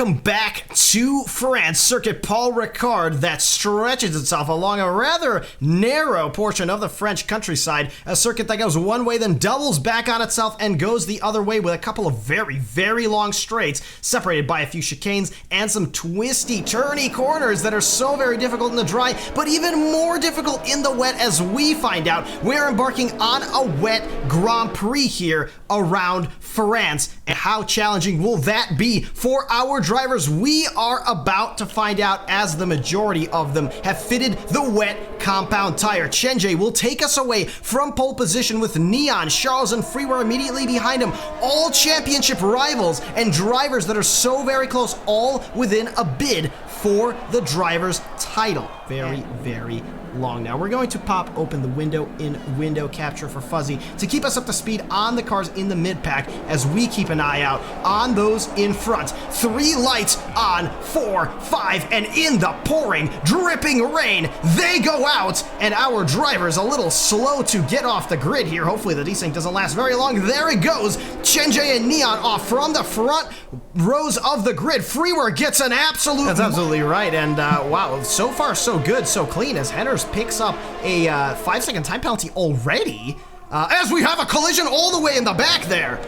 welcome back to France. Circuit Paul Ricard that stretches itself along a rather narrow portion of the French countryside. A circuit that goes one way, then doubles back on itself and goes the other way with a couple of very, very long straights, separated by a few chicanes and some twisty, turny corners that are so very difficult in the dry, but even more difficult in the wet, as we find out. We're embarking on a wet Grand Prix here around France. And how challenging will that be for our drivers? We are about to find out, as the majority of them have fitted the wet compound tire. Chenj will take us away from pole position with Neon, Charles, and Freeware immediately behind him. All championship rivals and drivers that are so very close, all within a bid for the driver's title. Very, very long. Now we're going to pop open the window in window capture for Fuzzy to keep us up to speed on the cars in the mid pack as we keep an eye out on those in front. 3 lights on, 4, 5, and in the pouring, dripping rain, they go out, and our driver's a little slow to get off the grid here. Hopefully the desync doesn't last very long. There it goes. Chenj and Neon off from the front rows of the grid. Freeware gets an absolute... That's absolutely right, and wow, so far so good, so clean, as Henners picks up a 5-second time penalty already, as we have a collision all the way in the back there.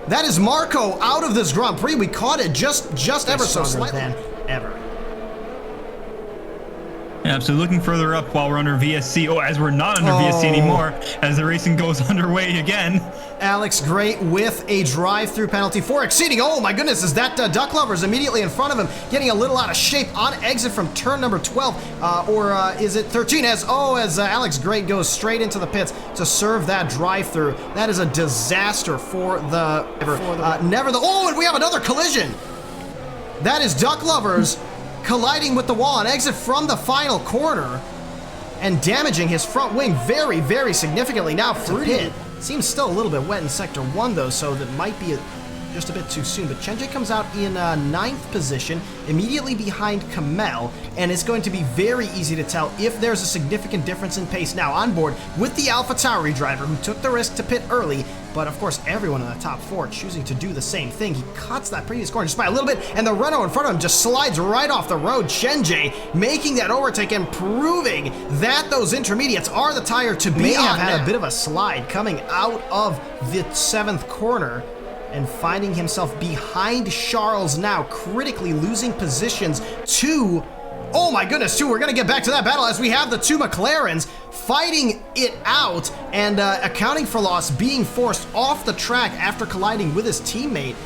That is Marco out of this Grand Prix. We caught it just ever so slightly. Than ever. Yeah, so looking further up while we're under VSC, as we're not under VSC anymore, as the racing goes underway again. Alex Gray with a drive-through penalty for exceeding. Oh my goodness, is that Duck Lovers immediately in front of him, getting a little out of shape on exit from turn number 12, or is it 13? As Alex Gray goes straight into the pits to serve that drive-through. That is a disaster for the oh, and we have another collision. That is Duck Lovers colliding with the wall on exit from the final corner and damaging his front wing very, very significantly. Now for pit. Seems still a little bit wet in sector 1 though, so that might be just a bit too soon. But Chenj comes out in 9th position, immediately behind Kamel, and it's going to be very easy to tell if there's a significant difference in pace now on board with the AlphaTauri driver who took the risk to pit early. But of course, everyone in the top 4 choosing to do the same thing. He cuts that previous corner just by a little bit, and the Renault in front of him just slides right off the road. Chenj making that overtake and proving that those intermediates are the tire to be on. May have had a bit of a slide coming out of the 7th corner and finding himself behind Charles now, critically losing positions to... Oh my goodness, too, we're going to get back to that battle as we have the 2 McLarens fighting it out and accounting for loss, being forced off the track after colliding with his teammate.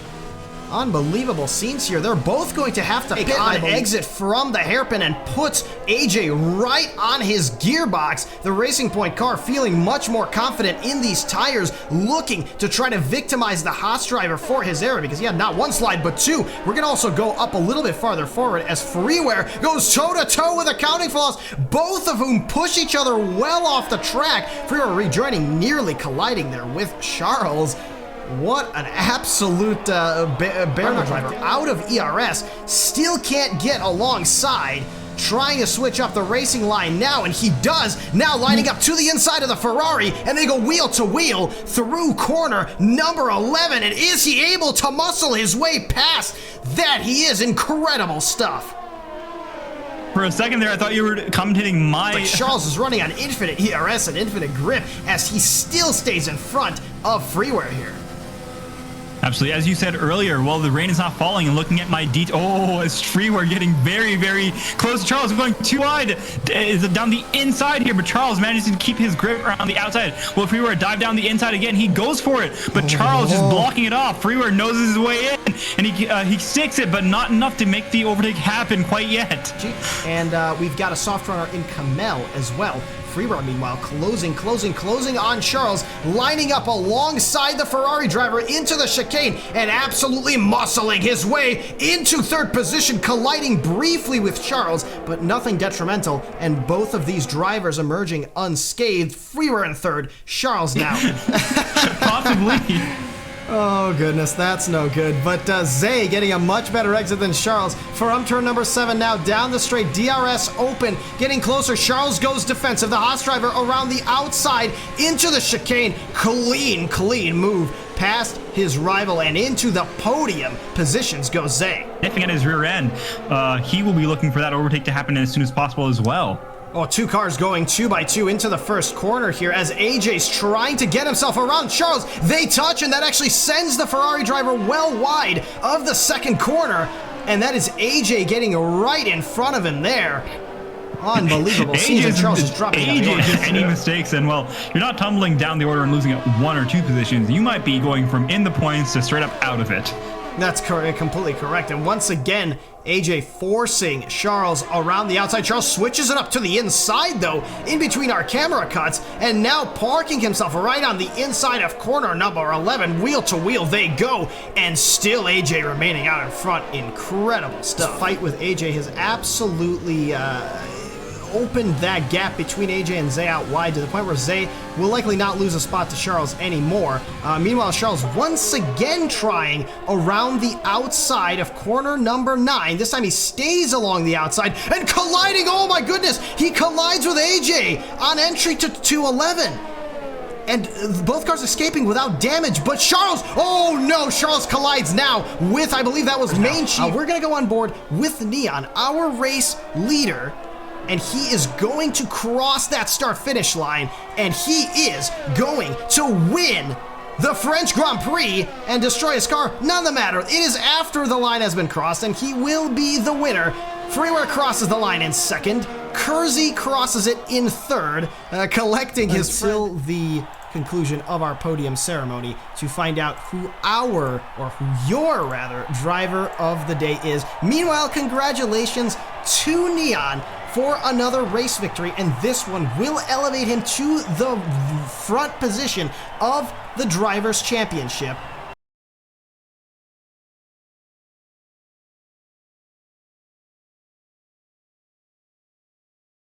Unbelievable scenes here. They're both going to have to pit on exit from the hairpin and puts AJ right on his gearbox. The Racing Point car feeling much more confident in these tires, looking to try to victimize the Haas driver for his error because he had not 1 slide but 2. We're going to also go up a little bit farther forward as Freeware goes toe-to-toe with accounting for loss, both of whom push each other well off the track. Freeware rejoining, nearly colliding there with Charles. What an absolute barrel driver out of ERS. Still can't get alongside. Trying to switch up the racing line now, and he does. Now lining up to the inside of the Ferrari, and they go wheel to wheel through corner number 11. And is he able to muscle his way past that? He is. Incredible stuff. For a second there, I thought you were commentating my... But Charles is running on infinite ERS and infinite grip as he still stays in front of Freeware here. Absolutely. As you said earlier, well, the rain is not falling, and looking at my as Freeware getting very, very close to Charles. Going too wide. Is it down the inside here, but Charles manages to keep his grip around the outside. Will Freeware dive down the inside again? He goes for it, but Charles just blocking it off. Freeware noses his way in, and he sticks it, but not enough to make the overtake happen quite yet. And we've got a soft runner in Kamel as well. Freeware, meanwhile, closing on Charles, lining up alongside the Ferrari driver into the chicane and absolutely muscling his way into 3rd position, colliding briefly with Charles, but nothing detrimental, and both of these drivers emerging unscathed. Freeware in 3rd, Charles now. Possibly. Oh, goodness, that's no good. But Zay getting a much better exit than Charles from turn number 7 now down the straight. DRS open, getting closer. Charles goes defensive. The Haas driver around the outside into the chicane. Clean move past his rival and into the podium positions goes Zay. Sniffing at his rear end. He will be looking for that overtake to happen as soon as possible as well. Oh, 2 cars going 2 by 2 into the first corner here as AJ's trying to get himself around Charles. They touch, and that actually sends the Ferrari driver well wide of the second corner. And that is AJ getting right in front of him there. Unbelievable. Charles is dropping any mistakes, and well, you're not tumbling down the order and losing at 1 or 2 positions. You might be going from in the points to straight up out of it. That's completely correct. And once again, AJ forcing Charles around the outside. Charles switches it up to the inside, though, in between our camera cuts, and now parking himself right on the inside of corner number 11. Wheel to wheel they go, and still AJ remaining out in front. Incredible stuff. The fight with AJ has absolutely opened that gap between AJ and Zay out wide to the point where Zay will likely not lose a spot to Charles anymore. Meanwhile, Charles once again trying around the outside of corner number 9. This time he stays along the outside and colliding. Oh my goodness, he collides with AJ on entry to 11. And both cars escaping without damage, but Charles, oh no, Charles collides now with, I believe that was Main Chief. We're gonna go on board with Neon, our race leader, and he is going to cross that start-finish line, and he is going to win the French Grand Prix and destroy his car. None of the matter. It is after the line has been crossed, and he will be the winner. Freeware crosses the line in second. Kersey crosses it in third, collecting his till the conclusion of our podium ceremony to find out who your driver of the day is. Meanwhile, congratulations to Neon for another race victory, and this one will elevate him to the front position of the Drivers' Championship